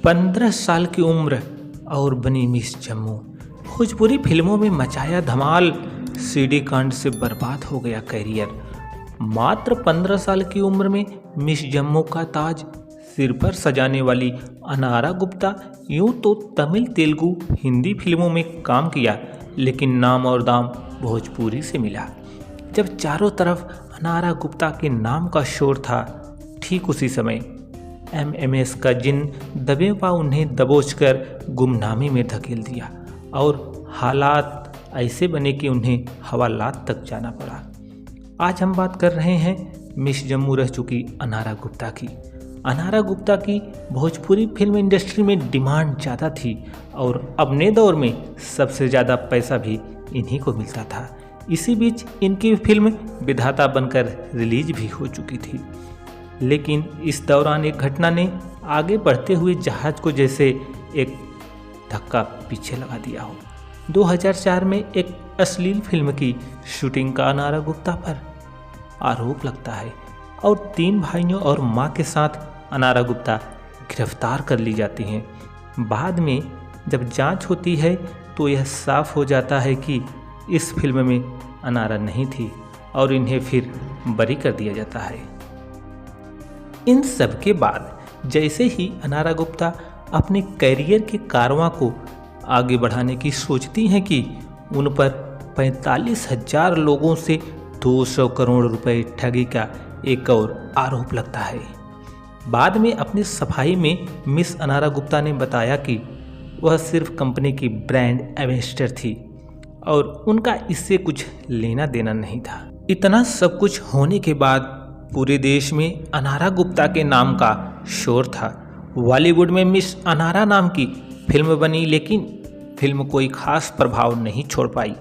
15 साल की उम्र और बनी मिस जम्मू। भोजपुरी फिल्मों में मचाया धमाल, सीडी कांड से बर्बाद हो गया करियर। मात्र 15 साल की उम्र में मिस जम्मू का ताज सिर पर सजाने वाली अनारा गुप्ता यूं तो तमिल, तेलुगु, हिंदी फिल्मों में काम किया, लेकिन नाम और दाम भोजपुरी से मिला। जब चारों तरफ अनारा गुप्ता के नाम का शोर था, ठीक उसी समय एमएमएस का जिन दबेपा उन्हें दबोचकर गुमनामी में धकेल दिया और हालात ऐसे बने कि उन्हें हवालात तक जाना पड़ा। आज हम बात कर रहे हैं मिस जम्मू रह चुकी अनारा गुप्ता की। अनारा गुप्ता की भोजपुरी फिल्म इंडस्ट्री में डिमांड ज़्यादा थी और अपने दौर में सबसे ज़्यादा पैसा भी इन्हीं को मिलता था। इसी बीच इनकी फिल्म विधाता बनकर रिलीज भी हो चुकी थी, लेकिन इस दौरान एक घटना ने आगे बढ़ते हुए जहाज को जैसे एक धक्का पीछे लगा दिया हो। 2004 में एक अश्लील फिल्म की शूटिंग का अनारा गुप्ता पर आरोप लगता है और 3 भाइयों और मां के साथ अनारा गुप्ता गिरफ्तार कर ली जाती हैं। बाद में जब जांच होती है तो यह साफ हो जाता है कि इस फिल्म में अनारा नहीं थी और इन्हें फिर बरी कर दिया जाता है। इन सब के बाद जैसे ही अनारा गुप्ता अपने करियर के कारवां को आगे बढ़ाने की सोचती हैं कि उन पर 45,000 लोगों से 200 करोड़ रुपए ठगी का एक और आरोप लगता है। बाद में अपनी सफाई में मिस अनारा गुप्ता ने बताया कि वह सिर्फ कंपनी की ब्रांड एम्बेसडर थी और उनका इससे कुछ लेना देना नहीं था। इतना सब कुछ होने के बाद पूरे देश में अनारा गुप्ता के नाम का शोर था। बॉलीवुड में मिस अनारा नाम की फिल्म बनी, लेकिन फिल्म कोई खास प्रभाव नहीं छोड़ पाई।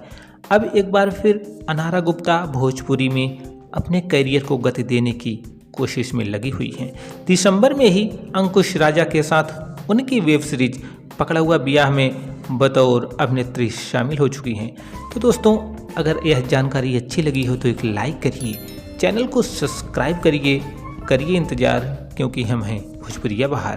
अब एक बार फिर अनारा गुप्ता भोजपुरी में अपने करियर को गति देने की कोशिश में लगी हुई हैं। दिसंबर में ही अंकुश राजा के साथ उनकी वेब सीरीज पकड़ा हुआ बियाह में बतौर अभिनेत्री शामिल हो चुकी हैं। तो दोस्तों, अगर यह जानकारी अच्छी लगी हो तो एक लाइक करिए, चैनल को सब्सक्राइब करिए इंतज़ार, क्योंकि हम हैं भोजपुरिया बहार।